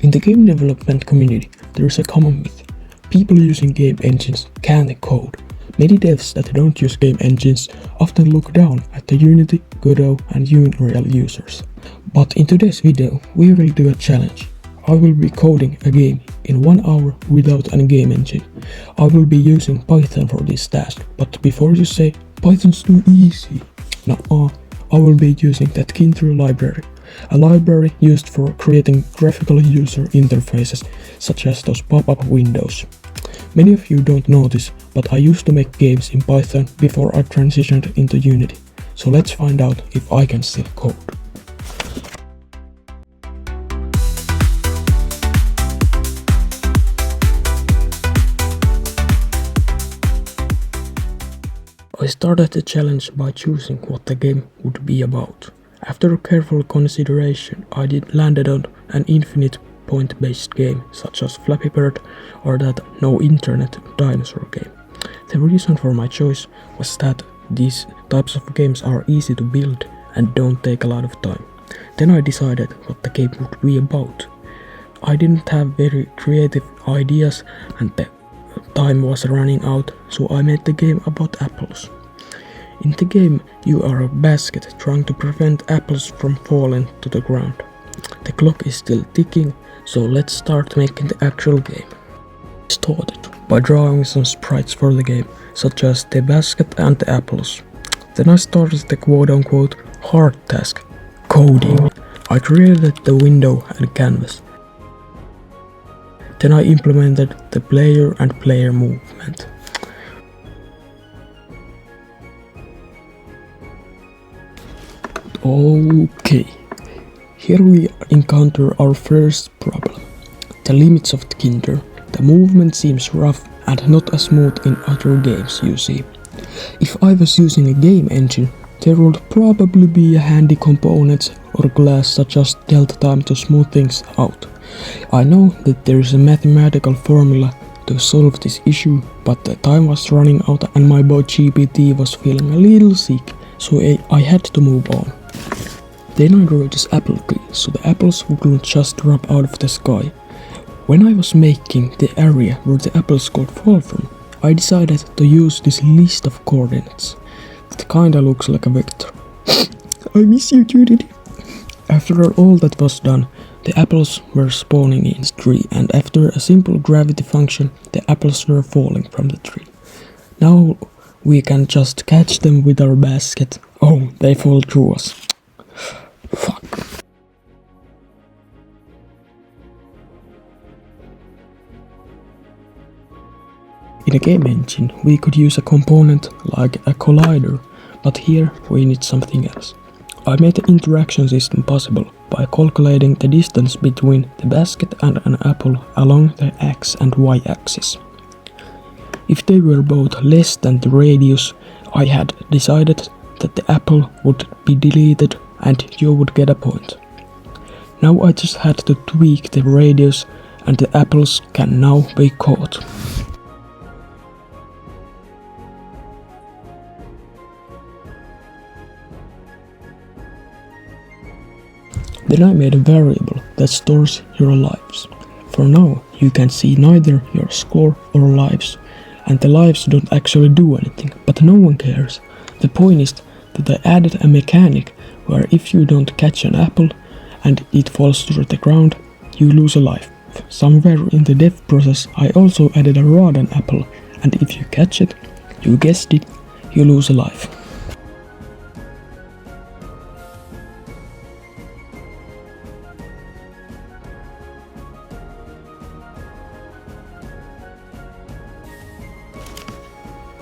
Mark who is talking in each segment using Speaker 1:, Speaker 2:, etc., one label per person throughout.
Speaker 1: In the game development community, there is a common myth. People using game engines can't code. Many devs that don't use game engines often look down at the Unity, Godot and Unreal users. But in today's video, we will do a challenge. I will be coding a game in 1 hour without a game engine. I will be using Python for this task, but before you say, Python's too easy. No, I will be using that Tkinter library, a library used for creating graphical user interfaces, such as those pop-up windows. Many of you don't know this, but I used to make games in Python before I transitioned into Unity. So let's find out if I can still code. I started the challenge by choosing what the game would be about. After careful consideration, I landed on an infinite point-based game such as Flappy Bird or that no internet dinosaur game. The reason for my choice was that these types of games are easy to build and don't take a lot of time. Then I decided what the game would be about. I didn't have very creative ideas and the time was running out, so I made the game about apples. In the game, you are a basket trying to prevent apples from falling to the ground. The clock is still ticking, so let's start making the actual game. I started by drawing some sprites for the game, such as the basket and the apples. Then I started the quote-unquote hard task, coding. I created the window and canvas. Then I implemented the player and player movement. Okay, here we encounter our first problem. The limits of Tkinter. The movement seems rough and not as smooth in other games, you see. If I was using a game engine, there would probably be a handy component or class such as delta time to smooth things out. I know that there is a mathematical formula to solve this issue, but the time was running out and my boy GPT was feeling a little sick, so I had to move on. Then I drew this apple tree, so the apples wouldn't just drop out of the sky. When I was making the area where the apples could fall from, I decided to use this list of coordinates. It kinda looks like a vector. I miss you, Judith. After all that was done, the apples were spawning in the tree, and after a simple gravity function, the apples were falling from the tree. Now we can just catch them with our basket. Oh, they fall through us. Fuck. In a game engine, we could use a component like a collider, but here we need something else. I made the interaction system possible by calculating the distance between the basket and an apple along the x and y axis. If they were both less than the radius, I had decided that the apple would be deleted and you would get a point. Now I just had to tweak the radius and the apples can now be caught. Then I made a variable that stores your lives. For now, you can see neither your score or lives, and the lives don't actually do anything, but no one cares. The point is that I added a mechanic where if you don't catch an apple and it falls to the ground, you lose a life. Somewhere in the dev process, I also added a rotten apple, and if you catch it, you guessed it, you lose a life.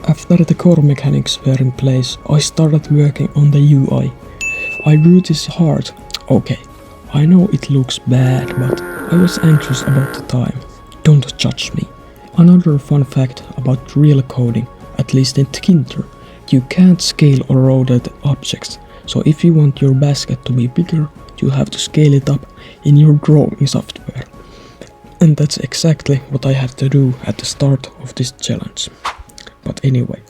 Speaker 1: After the core mechanics were in place, I started working on the UI. I drew this heart. Okay, I know it looks bad, but I was anxious about the time. Don't judge me. Another fun fact about real coding, at least in Tkinter, you can't scale or rotate objects, so if you want your basket to be bigger, you have to scale it up in your drawing software. And that's exactly what I had to do at the start of this challenge. But anyway,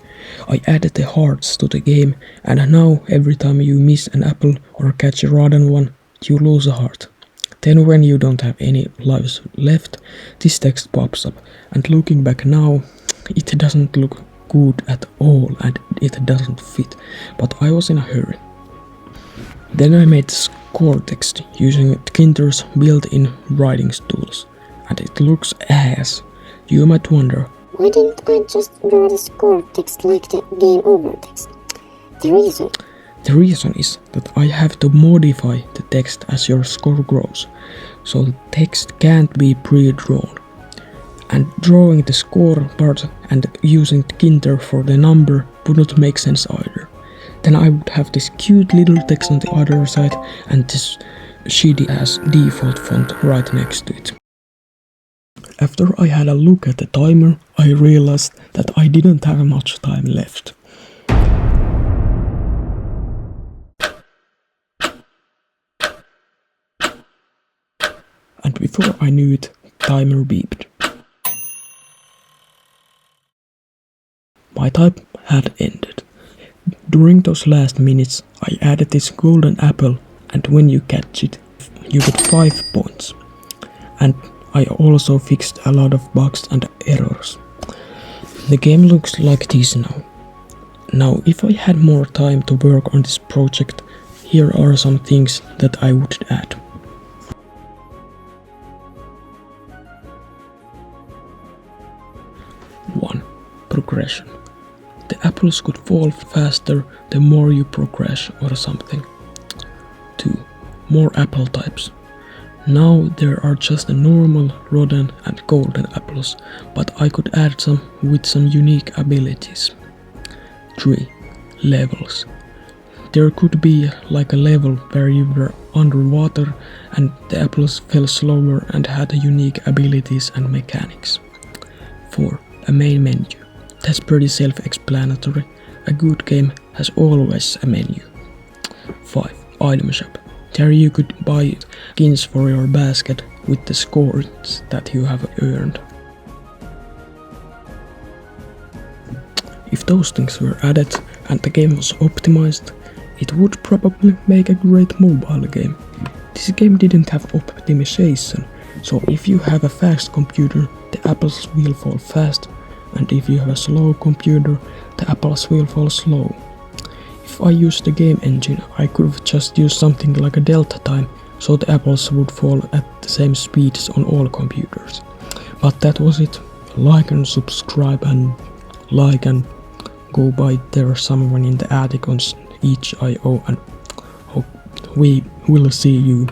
Speaker 1: I added the hearts to the game, and now every time you miss an apple or catch a rotten one, you lose a heart. Then when you don't have any lives left, this text pops up, and looking back now, it doesn't look good at all and it doesn't fit, but I was in a hurry. Then I made the score text using Tkinter's built-in writing tools, and it looks ass. You might wonder,
Speaker 2: why didn't I just draw the score text like the game over text? The reason
Speaker 1: is that I have to modify the text as your score grows, so the text can't be pre-drawn. And drawing the score part and using Tkinter for the number would not make sense either. Then I would have this cute little text on the other side and this shitty ass default font right next to it. After I had a look at the timer, I realized that I didn't have much time left. And before I knew it, timer beeped. My time had ended. During those last minutes, I added this golden apple, and when you catch it, you get 5 points. And I also fixed a lot of bugs and errors. The game looks like this now. Now, if I had more time to work on this project, here are some things that I would add. 1. Progression. The apples could fall faster the more you progress or something. 2. More apple types. Now there are just the normal, rotten and golden apples, but I could add some with some unique abilities. 3. Levels. There could be like a level where you were underwater and the apples fell slower and had unique abilities and mechanics. 4. A main menu. That's pretty self-explanatory. A good game has always a menu. 5. Item shop. There you could buy skins for your basket with the scores that you have earned. If those things were added and the game was optimized, it would probably make a great mobile game. This game didn't have optimization, so if you have a fast computer, the apples will fall fast, and if you have a slow computer, the apples will fall slow. If I used the game engine, I could have just used something like a delta time, so the apples would fall at the same speeds on all computers. But that was it. Like and subscribe and like and go by there somewhere in the attic on itch.io, and we will see you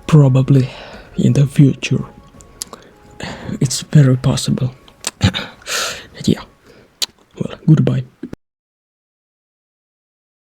Speaker 1: probably in the future. It's very possible. Yeah. Well, goodbye.